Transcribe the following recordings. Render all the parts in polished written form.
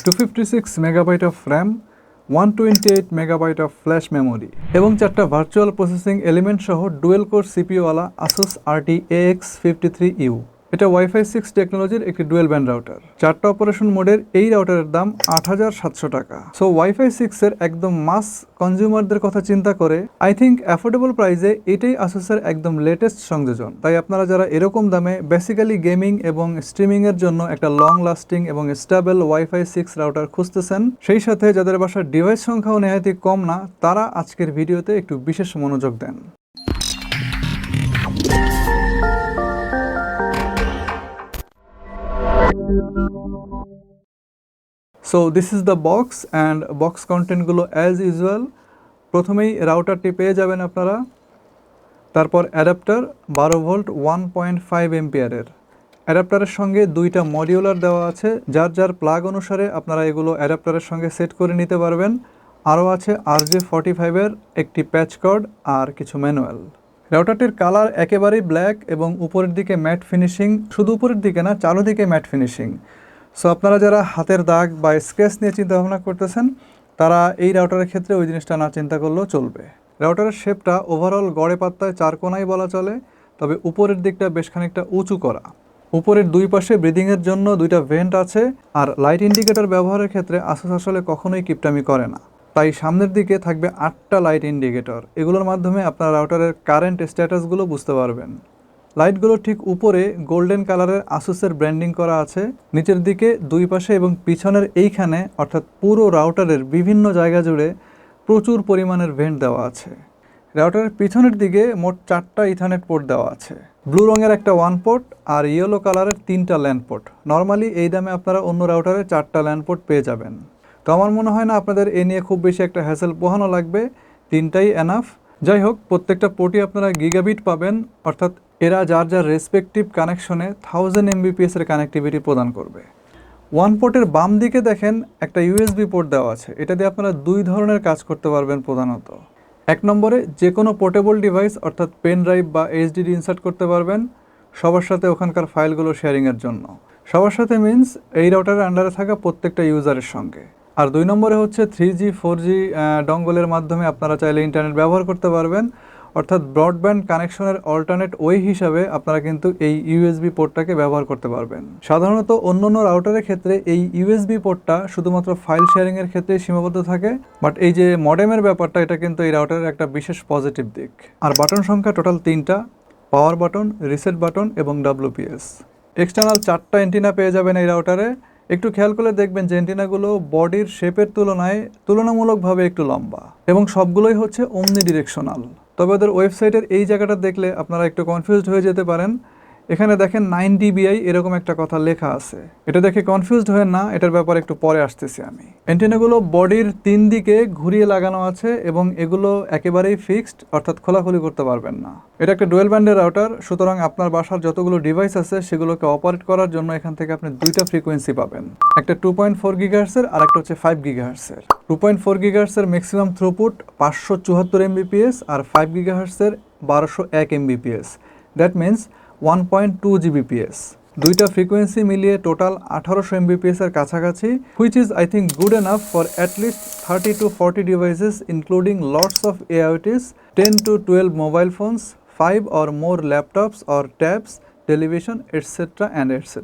256 megabyte of RAM, 128 megabyte of flash memory এবং 4টা virtual processing element সহ dual core সিপিইউওয়ালা Asus RT-AX53U। এটা Wi-Fi 6 টেকনোলজির একটি ডুয়েল ব্যান্ড রাউটার। 4টা অপারেশন মোডের এই রাউটারের দাম ৮৭০০ টাকা। সো Wi-Fi 6 এর একদম মাস কনজিউমারদের কথা চিন্তা করে আই থিঙ্ক অ্যাফোর্ডেবল প্রাইসে এটাই Asusের একদম লেটেস্ট সংযোজন। তাই আপনারা যারা এরকম দামে বেসিক্যালি গেমিং এবং স্ট্রিমিংয়ের জন্য একটা লং লাস্টিং এবং স্টেবল Wi-Fi 6 রাউটার খুঁজতেছেন, সেই সাথে যাদের বাসার ডিভাইস সংখ্যাও নেহাতি কম না, তারা আজকের ভিডিওতে একটু বিশেষ মনোযোগ দেন। So this is the box and box content গুলো as usual। প্রথমেই রাউটারটি পেয়ে যাবেন আপনারা, তারপর অ্যাডাপ্টার 12 ভোল্ট 1.5 এম্পিয়ারের। অ্যাডাপ্টারের সঙ্গে দুইটা মডিউলার দেওয়া আছে, যার যার প্লাগ অনুসারে আপনারা এগুলো অ্যাডাপ্টারের সঙ্গে সেট করে নিতে পারবেন। আরও আছে RJ45-এর একটি প্যাচ কর্ড আর কিছু ম্যানুয়াল। রাউটারটির কালার একেবারেই ব্ল্যাক এবং উপরের দিকে ম্যাট ফিনিশিং, শুধু উপরের দিকে না, চারোদিকে ম্যাট ফিনিশিং। সো আপনারা যারা হাতের দাগ বা স্ক্র্যাচ নিয়ে চিন্তা ভাবনা করতেছেন, তারা এই রাউটারের ক্ষেত্রে ওই জিনিসটা না চিন্তা করলেও চলবে। রাউটারের শেপটা ওভারঅল গড়ে পাত্তায় চারকোনাই বলা চলে, তবে উপরের দিকটা বেশ খানিকটা উঁচু করা। উপরের দুই পাশে ব্রিদিংয়ের জন্য দুইটা ভেন্ট আছে, আর লাইট ইন্ডিকেটর ব্যবহারের ক্ষেত্রে Asus আসলে কখনোই কিপটামি করে না। তাই সামনের দিকে থাকবে 8টা লাইট ইন্ডিকেটর। এগুলোর মাধ্যমে আপনার রাউটারের কারেন্ট স্ট্যাটাসগুলো বুঝতে পারবেন। লাইটগুলো ঠিক উপরে গোল্ডেন কালারের Asusের ব্র্যান্ডিং করা আছে। নিচের দিকে দুই পাশে এবং পিছনের এইখানে, অর্থাৎ পুরো রাউটারের বিভিন্ন জায়গা জুড়ে প্রচুর পরিমাণের ভেন্ট দেওয়া আছে। রাউটারের পিছনের দিকে মোট 4টা ইথারনেট পোর্ট দেওয়া আছে। ব্লু রঙের একটা 1 পোর্ট আর ইয়েলো কালারের 3টা ল্যান পোর্ট। নর্মালি এই দামে আপনারা অন্য রাউটারে 4টা ল্যান পোর্ট পেয়ে যাবেন। তো আমার মনে হয় না আপনাদের এ নিয়ে খুব বেশি একটা হ্যাসেল পোহানো লাগবে, 3টাই এনাফ। যাই হোক, প্রত্যেকটা পোর্টই আপনারা গিগাবিট পাবেন, অর্থাৎ এরা যার যার রেসপেক্টিভ কানেকশনে 1000 Mbps এর কানেক্টিভিটি প্রদান করবে। 1 পোর্টের বাম দিকে দেখেন একটা USB পোর্ট দেওয়া আছে। এটা দিয়ে আপনারা দুই ধরনের কাজ করতে পারবেন প্রধানত। 1 নম্বরে যে কোনো পোর্টেবল ডিভাইস অর্থাৎ পেন ড্রাইভ বা HDD ইনসার্ট করতে পারবেন সবার সাথে ওখানকার ফাইলগুলো শেয়ারিংয়ের জন্য। সবার সাথে মিনস এই রাউটারের আন্ডারে থাকা প্রত্যেকটা ইউজারের সঙ্গে। আর 2 নম্বরে হচ্ছে 3G 4G ডঙ্গলের মাধ্যমে আপনারা চাইলে ইন্টারনেট ব্যবহার করতে পারবেন, অর্থাৎ ব্রডব্যান্ড কানেকশনের অল্টারনেট ওয়ে হিসাবে আপনারা কিন্তু এই USB পোর্টটাকে ব্যবহার করতে পারবেন। সাধারণত অন্যান্য রাউটারের ক্ষেত্রে এই USB পোর্টটা শুধুমাত্র ফাইল শেয়ারিংয়ের ক্ষেত্রেই সীমাবদ্ধ থাকে, বাট এই যে মডেমের ব্যাপারটা, এটা কিন্তু এই রাউটারের একটা বিশেষ পজিটিভ দিক। আর বাটন সংখ্যা টোটাল 3টা, পাওয়ার বাটন, রিসেট বাটন এবং WPS। এক্সটার্নাল 4টা এন্টিনা পেয়ে যাবেন এই রাউটারে। একটু খেয়াল করে দেখবেন যে এন্টিনাগুলো বডির শেপের তুলনায় তুলনামূলকভাবে একটু লম্বা এবং সবগুলোই হচ্ছে ওমনি ডিরেকশনাল। তবে ওদের ওয়েবসাইটের এই জায়গাটা দেখলে আপনারা একটু কনফিউজড হয়ে যেতে পারেন। এখানে দেখেন 9 dBi এরকম একটা কথা লেখা আছে। এটা দেখে কনফিউজড হয়ে না, এটার ব্যাপারে একটু পরে আসতেছি আমি। এন্টেনাগুলো বডির 3 দিকে ঘুরিয়ে লাগানো আছে এবং এগুলো একেবারেই ফিক্সড, অর্থাৎ খোলাখুলি করতে পারবেন না। এটা একটা ডুয়েল ব্যান্ডের রাউটার, সুতরাং আপনার বাসার যতগুলো ডিভাইস আছে সেগুলোকে অপারেট করার জন্য এখান থেকে আপনি দুইটা ফ্রিকোয়েন্সি পাবেন। একটা 2.4 GHz আর একটা হচ্ছে 5 GHz। 2.4 GHz maximum throughput 574 Mbps আর 5 GHz 1201 Mbps। That means 1.2 Gbps। দুইটা ফ্রিকোয়েন্সি মিলিয়ে টোটাল 1800 Mbps এর কাছাকাছি, which is I think good enough for at least 30 to 40 devices including lots of IoTs, 10 to 12 mobile phones, 5 or more laptops or tabs, television, etc. and etc.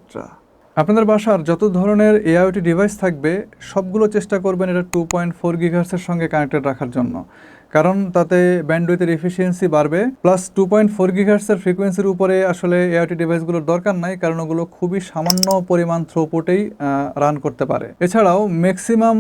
আপনাদের বাসার যত ধরনের IoT device থাকবে সবগুলো চেষ্টা করবেন এটা 2.4 GHz এর সঙ্গে কানেক্টেড রাখার জন্য, কারণ তাতে ব্যান্ডউইথের এফিসিয়েন্সি বাড়বে। প্লাস 2.4 GHz এর ফ্রিকোয়েন্সির উপরে আসলে IoT ডিভাইসগুলোর দরকার নাই, কারণ ওগুলো খুবই সামান্য পরিমাণ থ্রুপুটেই রান করতে পারে। এছাড়াও ম্যাক্সিমাম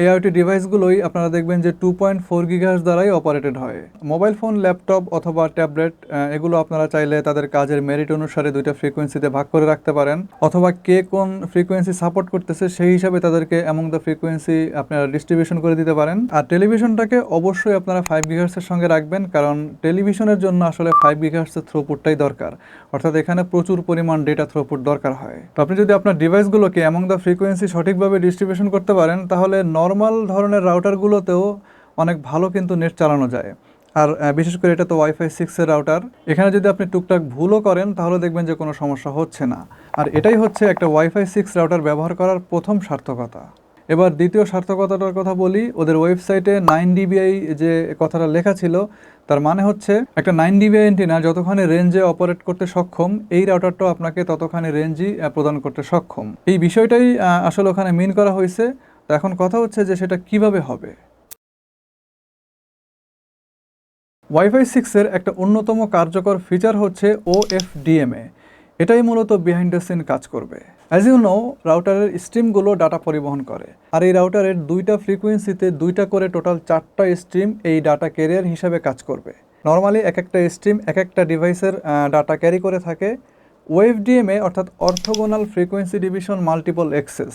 IoT ডিভাইসগুলোই আপনারা দেখবেন যে 2.4 GHz দ্বারাই অপারেটেড হয়। মোবাইল ফোন, ল্যাপটপ অথবা ট্যাবলেট এগুলো আপনারা চাইলে তাদের কাজের মেরিট অনুসারে দুইটা ফ্রিকোয়েন্সিতে ভাগ করে রাখতে পারেন, অথবা কে কোন ফ্রিকোয়েন্সি সাপোর্ট করতেছে সেই হিসাবে তাদেরকে অ্যামং দ্য ফ্রিকোয়েন্সি আপনারা ডিস্ট্রিবিউশন করে দিতে পারেন। আর টেলিভিশনটাকে অবশ্যই আপনারা 5 GHz এর সঙ্গে রাখবেন, কারণ টেলিভিশনের জন্য আসলে 5 GHz এর থ্রুপুটটাই দরকার, অর্থাৎ এখানে প্রচুর পরিমাণ ডেটা থ্রুপুট দরকার হয়। তো আপনি যদি আপনার ডিভাইসগুলোকে অ্যামং দ্য ফ্রিকোয়েন্সি সঠিকভাবে ডিস্ট্রিবিউশন করতে পারেন, তাহলে নর্মাল ধরনের রাউটারগুলোতেও অনেক ভালো কিন্তু নেট চালানো যায়। আর বিশেষ করে এটা তো Wi-Fi 6 এর রাউটার, এখানে যদি আপনি টুকটাক ভুলও করেন তাহলে দেখবেন যে কোনো সমস্যা হচ্ছে না। আর এটাই হচ্ছে একটা Wi-Fi 6 রাউটার ব্যবহার করার প্রথম সার্থকতা। এবার দ্বিতীয় সার্থকতাটার কথা বলি, ওদের ওয়েবসাইটে 9 dBi যে কথাটা লেখা ছিল তার মানে হচ্ছে একটা 9 dBi অ্যান্টেনা যতখানি রেঞ্জে অপারেট করতে সক্ষম এই রাউটারটাও আপনাকে ততখানি রেঞ্জই প্রদান করতে সক্ষম। এই বিষয়টাই আসলে ওখানে মিন করা হয়েছে। তো এখন কথা হচ্ছে যে সেটা কিভাবে হবে। ওয়াইফাই 6-এর একটা অন্যতম কার্যকর ফিচার হচ্ছে OFDMA। এটাই মূলত বিহাইন্ড দ্য সিন কাজ করবে। অ্যাজ ইউ নো, রাউটারের স্ট্রিমগুলো ডাটা পরিবহন করে, আর এই রাউটারের দুইটা ফ্রিকোয়েন্সিতে দুইটা করে টোটাল 4টা স্ট্রিম এই ডাটা ক্যারিয়ার হিসাবে কাজ করবে। নর্মালি এক একটা স্ট্রিম এক একটা ডিভাইসের ডাটা ক্যারি করে থাকে। OFDMA অর্থাৎ orthogonal frequency division multiple access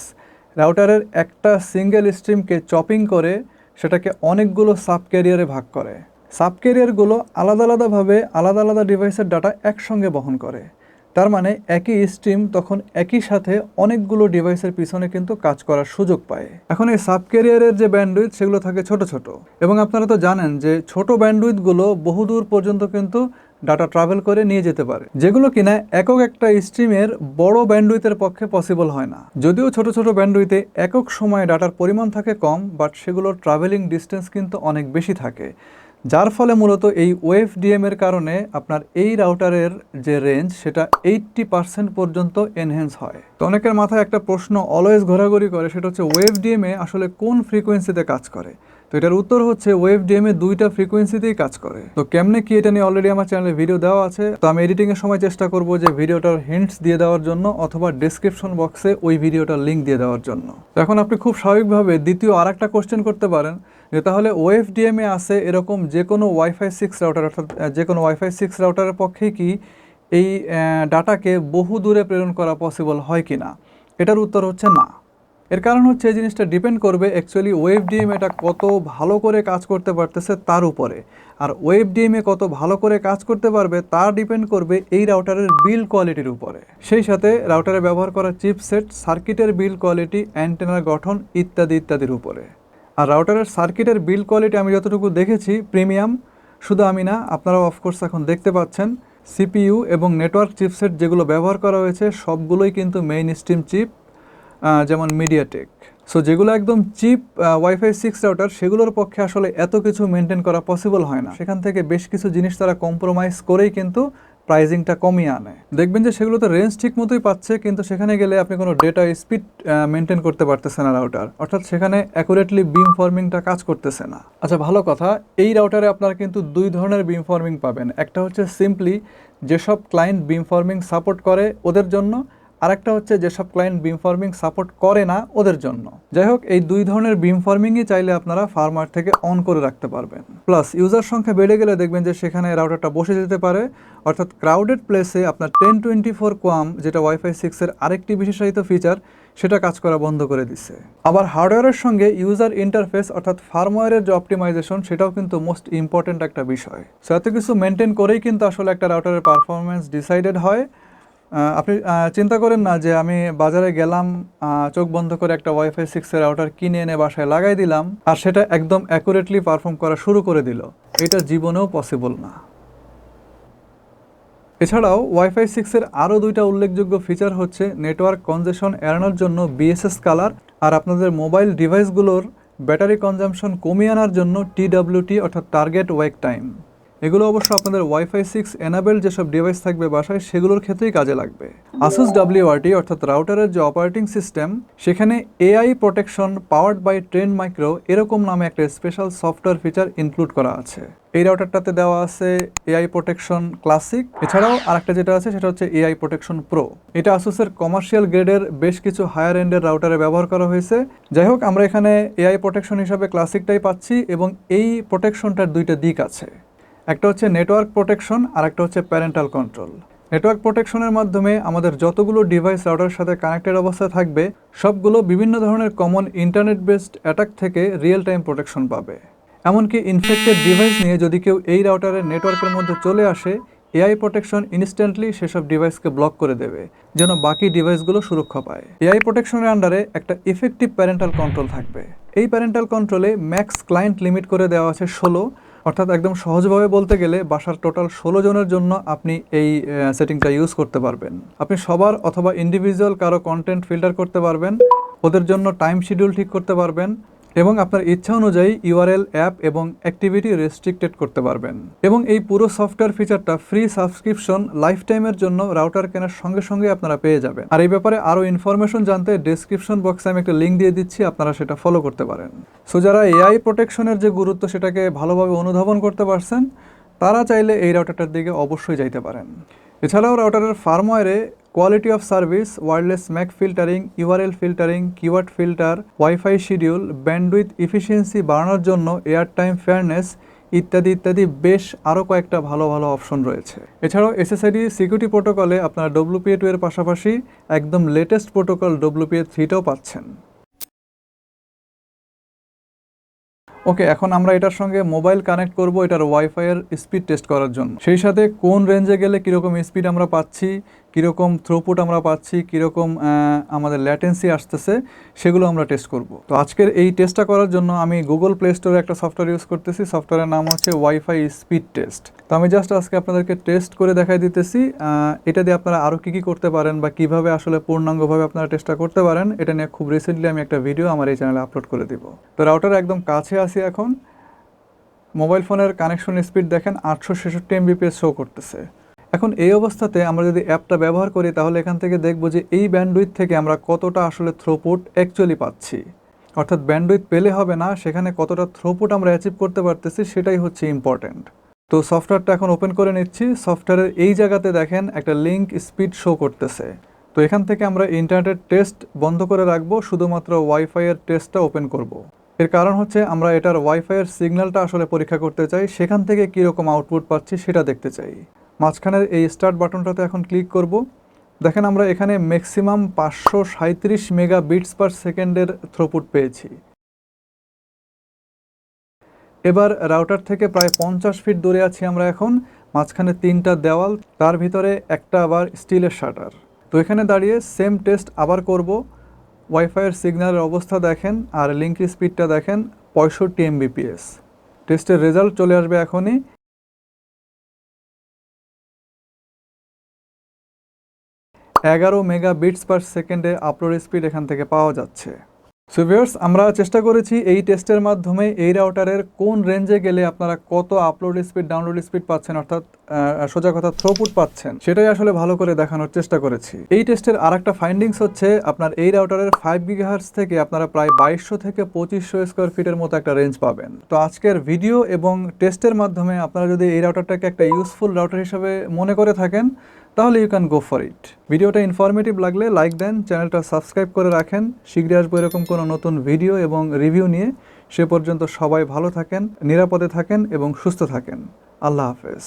রাউটারের একটা সিঙ্গেল স্ট্রিমকে চপিং করে সেটাকে অনেকগুলো সাব ক্যারিয়ারে ভাগ করে। সাব ক্যারিয়ারগুলো আলাদা আলাদাভাবে আলাদা আলাদা ডিভাইসের ডাটা একসঙ্গে বহন করে। তার মানে একই স্ট্রিম তখন একই সাথে অনেকগুলো ডিভাইসের পিছনে কিন্তু কাজ করার সুযোগ পায়। এখন এই সাব ক্যারিয়ারের যে ব্যান্ডউইথ সেগুলো থাকে ছোট ছোট, এবং আপনারা তো জানেন যে ছোট ব্যান্ডউইথগুলো বহুদূর পর্যন্ত কিন্তু ডাটা ট্রাভেল করে নিয়ে যেতে পারে, যেগুলো কিনা একক একটা স্ট্রিমের বড় ব্যান্ডউইথের পক্ষে পসিবল হয় না। যদিও ছোট ছোট ব্যান্ডউইথে একক সময়ে ডাটার পরিমাণ থাকে কম, বাট সেগুলোর ট্রাভেলিং ডিস্টেন্স কিন্তু অনেক বেশি থাকে, যার ফলে মূলত এই ওএফডিএম-এর কারণে আপনার এই রাউটারের যে রেঞ্জ সেটা 80% পর্যন্ত এনহ্যান্স হয়। তো অনেকের মাথায় একটা প্রশ্ন অলওয়েজ ঘোরাঘুরি করে, সেটা হচ্ছে ওএফডিএম-এ আসলে কোন ফ্রিকোয়েন্সিতে কাজ করে। তো এটার উত্তর হচ্ছে ওএফডিএম-এ দুইটা ফ্রিকোয়েন্সিতেই কাজ করে। তো কেমনে কি এটা নিয়ে অলরেডি আমার চ্যানেলে ভিডিও দেওয়া আছে। তো আমি এডিটিংয়ের সময় চেষ্টা করব যে ভিডিওটার হিন্টস দিয়ে দেওয়ার জন্য, অথবা ডেসক্রিপশন বক্সে ওই ভিডিওটার লিঙ্ক দিয়ে দেওয়ার জন্য। তো এখন আপনি খুব স্বাভাবিকভাবে দ্বিতীয় আর একটা কোশ্চেন করতে পারেন যে তাহলে ওএফডিএম-এ আছে এরকম যে কোনো ওয়াইফাই 6 রাউটার, অর্থাৎ যে কোনো ওয়াইফাই 6 রাউটারের পক্ষেই কি এই ডাটাকে বহু দূরে প্রেরণ করা পসিবল হয় কি না। এটার উত্তর হচ্ছে না। এর কারণ হচ্ছে এই জিনিসটা ডিপেন্ড করবে অ্যাকচুয়ালি ওএফডিএম এটা কত ভালো করে কাজ করতে পারতেছে তার উপরে। আর ওএফডিএম-এ কত ভালো করে কাজ করতে পারবে তা ডিপেন্ড করবে এই রাউটারের বিল্ড কোয়ালিটির উপরে, সেই সাথে রাউটারে ব্যবহার করা চিপসেট, সার্কিটের বিল্ড কোয়ালিটি, অ্যান্টেনার গঠন ইত্যাদি ইত্যাদির উপরে। আর রাউটারের সার্কিটের বিল্ড কোয়ালিটি আমি যতটুকু দেখেছি প্রিমিয়াম। শুধু আমি না, আপনারাও অফকোর্স এখন দেখতে পাচ্ছেন সিপিইউ এবং নেটওয়ার্ক চিপসেট যেগুলো ব্যবহার করা হয়েছে সবগুলোই কিন্তু মেইন স্ট্রিম চিপ, যেমন মিডিয়াটেক। সো যেগুলো একদম চিপ ওয়াইফাই 6 রাউটার সেগুলোর পক্ষে আসলে এত কিছু মেনটেন করা পসিবল হয় না। সেখান থেকে বেশ কিছু জিনিস তারা কম্প্রোমাইজ করেই কিন্তু প্রাইজিংটা কমিয়ে আনে। দেখবেন যে সেগুলোতে রেঞ্জ ঠিক মতোই পাচ্ছে, কিন্তু সেখানে গেলে আপনি কোনো ডেটা স্পিড মেনটেন করতে পারতেছে না রাউটার, অর্থাৎ সেখানে অ্যাকুরেটলি বিম ফর্মিংটা কাজ করতেছে না। আচ্ছা, ভালো কথা, এই রাউটারে আপনারা কিন্তু দুই ধরনের বিম ফর্মিং পাবেন। একটা হচ্ছে সিম্পলি যেসব ক্লায়েন্ট বিম ফর্মিং সাপোর্ট করে ওদের জন্য, আরেকটা হচ্ছে যেসব ক্লায়েন্ট বিম ফর্মিং সাপোর্ট করে না ওদের জন্য। যাই হোক, এই দুই ধরনের বিম ফর্মিংই চাইলে আপনারা ফার্মওয়্যার থেকে অন করে রাখতে পারবেন। প্লাস ইউজার সংখ্যা বেড়ে গেলে দেখবেন যে সেখানে রাউটারটা বসে যেতে পারে, অর্থাৎ ক্রাউডেড প্লেসে আপনার 1024 কোয়াম, যেটা ওয়াইফাই 6-এর আরেকটি বিশেষায়িত ফিচার, সেটা কাজ করা বন্ধ করে দিচ্ছে। আবার হার্ডওয়্যারের সঙ্গে ইউজার ইন্টারফেস অর্থাৎ ফার্মওয়্যারের যে অপটিমাইজেশন সেটাও কিন্তু মোস্ট ইম্পর্টেন্ট একটা বিষয়। সো এত কিছু মেনটেন করেই কিন্তু আসলে একটা রাউটারের পারফরমেন্স ডিসাইডেড হয়। আপনি চিন্তা করেন না যে আমি বাজারে গেলাম, চোখ বন্ধ করে একটা ওয়াইফাই 6-এর রাউটার কিনে এনে বাসায় লাগাই দিলাম আর সেটা একদম অ্যাকুরেটলি পারফর্ম করা শুরু করে দিল। এটা জীবনেও পসিবল না। এছাড়াও ওয়াইফাই 6-এর আরও দুইটা উল্লেখযোগ্য ফিচার হচ্ছে নেটওয়ার্ক কনজেশন এড়ানোর জন্য বিএসএস কালার, আর আপনাদের মোবাইল ডিভাইসগুলোর ব্যাটারি কনজাম্পশন কমিয়ে আনার জন্য TWT অর্থাৎ টার্গেট ওয়েক টাইম। এগুলো অবশ্য আপনাদের ওয়াইফাই 6 এনাবেলড যেসব ডিভাইস থাকবে বাসায় সেগুলোর ক্ষেত্রেই কাজে লাগবে। Asus RT অর্থাৎ রাউটারের যে অপারেটিং সিস্টেম, সেখানে AI protection powered by Trend Micro এরকম নামে একটা স্পেশাল সফটওয়্যার ফিচার ইনক্লুড করা আছে। এই রাউটারটাতে দেওয়া আছে AI প্রোটেকশন ক্লাসিক, এছাড়াও আরেকটা যেটা আছে সেটা হচ্ছে AI প্রোটেকশন প্রো। এটা আসুসের কমার্শিয়াল গ্রেডের বেশ কিছু হায়ার এন্ডের রাউটারে ব্যবহার করা হয়েছে। যাই হোক, আমরা এখানে AI প্রোটেকশন হিসাবে ক্লাসিকটাই পাচ্ছি, এবং এই প্রোটেকশনটার দুইটা দিক আছে। একটা হচ্ছে নেটওয়ার্ক প্রোটেকশন আর একটা হচ্ছে প্যারেন্টাল কন্ট্রোল। নেটওয়ার্ক প্রোটেকশনের মাধ্যমে আমাদের যতগুলো ডিভাইস রাউটারের সাথে কানেক্টেড অবস্থায় থাকবে সবগুলো বিভিন্ন ধরনের কমন ইন্টারনেট বেসড অ্যাটাক থেকে রিয়েল টাইম প্রোটেকশন পাবে। এমনকি ইনফেক্টেড ডিভাইস নিয়ে যদি কেউ এই রাউটারের নেটওয়ার্কের মধ্যে চলে আসে, AI প্রোটেকশন ইনস্ট্যান্টলি সেসব ডিভাইসকে ব্লক করে দেবে যেন বাকি ডিভাইসগুলো সুরক্ষা পায়। AI প্রোটেকশনের আন্ডারে একটা ইফেক্টিভ প্যারেন্টাল কন্ট্রোল থাকবে। এই প্যারেন্টাল কন্ট্রোলে ম্যাক্স ক্লায়েন্ট লিমিট করে দেওয়া আছে 16, অর্থাৎ একদম সহজভাবে বলতে গেলে বাসার টোটাল 16 জনের জন্য আপনি এই সেটিংটা ইউজ করতে পারবেন। আপনি সবার অথবা ইন্ডিভিজুয়াল কারো কন্টেন্ট ফিল্টার করতে পারবেন, ওদের জন্য টাইম শিডিউল ঠিক করতে পারবেন এবং আপনার ইচ্ছা অনুযায়ী ইউআরএল, অ্যাপ এবং অ্যাক্টিভিটি রেস্ট্রিক্টেড করতে পারবেন। এবং এই পুরো সফটওয়্যার ফিচারটা ফ্রি সাবস্ক্রিপশন লাইফ টাইমের জন্য রাউটার কেনার সঙ্গে সঙ্গে আপনারা পেয়ে যাবেন। আর এই ব্যাপারে আরও ইনফরমেশন জানতে ডেসক্রিপশন বক্সে আমি একটা লিঙ্ক দিয়ে দিচ্ছি, আপনারা সেটা ফলো করতে পারেন। সো যারা এআই প্রোটেকশনের যে গুরুত্ব সেটাকে ভালোভাবে অনুধাবন করতে পারছেন, তারা চাইলে এই রাউটারটার দিকে অবশ্যই যাইতে পারেন। এছাড়াও রাউটারের ফার্মওয়্যারে quality of service, wireless MAC filtering, URL filtering, keyword filter, WiFi schedule, bandwidth efficiency বাড়ানোর জন্য এয়ার টাইম ফেয়ারনেস ইত্যাদি ইত্যাদি বেশ আরও কয়েকটা ভালো ভালো অপশন রয়েছে। এছাড়াও এসএসআইডি সিকিউরিটি প্রোটোকলে আপনারা WPA2 এর পাশাপাশি একদম লেটেস্ট প্রোটোকল WPA3টাও পাচ্ছেন। ওকে, এখন আমরা এটার সঙ্গে মোবাইল কানেক্ট করব এটার ওয়াইফাইয়ের স্পিড টেস্ট করার জন্য। সেই সাথে কোন রেঞ্জে গেলে কীরকম স্পিড আমরা পাচ্ছি, কীরকম থ্রুপুট আমরা পাচ্ছি, কীরকম আমাদের ল্যাটেন্সি আসতেছে, সেগুলো আমরা টেস্ট করব। তো আজকের এই টেস্টটা করার জন্য আমি গুগল প্লে স্টোরে একটা সফটওয়্যার ইউজ করতেছি। সফটওয়্যারের নাম হচ্ছে ওয়াইফাই স্পিড টেস্ট। তো আমি জাস্ট আজকে আপনাদেরকে টেস্ট করে দেখাই দিতেছি এটা দিয়ে আপনারা আরও কী কী করতে পারেন বা কীভাবে আসলে পূর্ণাঙ্গভাবে আপনারা টেস্টটা করতে পারেন। এটা নিয়ে খুব রিসেন্টলি আমি একটা ভিডিও আমার এই চ্যানেলে আপলোড করে দিব। তো রাউটার একদম কাছে আসি। এখন মোবাইল ফোনের কানেকশন স্পিড দেখেন 866 Mbps শো করতেছে। এখন এই অবস্থাতে আমরা যদি অ্যাপটা ব্যবহার করি তাহলে এখান থেকে দেখব যে এই ব্যান্ডউইথ থেকে আমরা কতটা আসলে থ্রুপুট অ্যাকচুয়ালি পাচ্ছি। অর্থাৎ ব্যান্ডউইথ পেলে হবে না, সেখানে কতটা থ্রুপুট আমরা অ্যাচিভ করতে পারতেছি সেটাই হচ্ছে ইম্পর্টেন্ট। তো সফটওয়্যারটা এখন ওপেন করে নিচ্ছি। সফটওয়্যারের এই জায়গাতে দেখেন একটা লিঙ্ক স্পিড শো করতেছে। তো এখান থেকে আমরা ইন্টারনেটের টেস্ট বন্ধ করে রাখবো, শুধুমাত্র ওয়াইফাইয়ের টেস্টটা ওপেন করব। এর কারণ হচ্ছে আমরা এটার ওয়াইফাইয়ের সিগন্যালটা আসলে পরীক্ষা করতে চাই, সেখান থেকে কীরকম আউটপুট পাচ্ছি সেটা দেখতে চাই। মাঝখানের এই স্টার্ট বাটনটাতে এখন ক্লিক করব। দেখেন আমরা এখানে ম্যাক্সিমাম 537 মেগাবিটস পার সেকেন্ডের থ্রুপুট পেয়েছি। এবার রাউটার থেকে প্রায় 50 ফিট দূরে আছি আমরা এখন। মাঝখানে 3টা দেওয়াল, তার ভিতরে একটা আবার স্টিলের শাটার। তো এখানে দাঁড়িয়ে সেম টেস্ট আবার করব। ওয়াইফাইয়ের সিগন্যালের অবস্থা দেখেন আর লিঙ্ক স্পিডটা দেখেন 65 Mbps। টেস্টের রেজাল্ট চলে আসবে এখনই। এগারো মেগাবিটস পার সেকেন্ডে আপলোড স্পিড এখান থেকে পাওয়া যাচ্ছে। সো ভিউয়ার্স, আমরা চেষ্টা করেছি এই টেস্টের মাধ্যমে এই রাউটারের কোন রেঞ্জে গেলে আপনারা কত আপলোড স্পিড, ডাউনলোড স্পিড পাচ্ছেন, অর্থাৎ সোজা কথা থ্রুপুট পাচ্ছেন, সেটাই আসলে ভালো করে দেখানোর চেষ্টা করেছি। এই টেস্টের আরেকটা ফাইন্ডিংস হচ্ছে আপনার এই রাউটারের 5 GHz থেকে আপনারা প্রায় 2200 থেকে 2500 স্কোয়ার ফিটের মতো একটা রেঞ্জ পাবেন। তো আজকের ভিডিও এবং টেস্টের মাধ্যমে আপনারা যদি এই রাউটারটাকে একটা ইউজফুল রাউটার হিসেবে মনে করে থাকেন তাহলে you can go for it. ভিডিওটা ইনফরমেটিভ লাগলে লাইক দেন, চ্যানেলটা সাবস্ক্রাইব করে রাখেন। শীঘ্রই আসবো এরকম কোনো নতুন ভিডিও এবং রিভিউ নিয়ে। সে পর্যন্ত সবাই ভালো থাকেন, নিরাপদে থাকেন এবং সুস্থ থাকেন। আল্লাহ হাফেজ।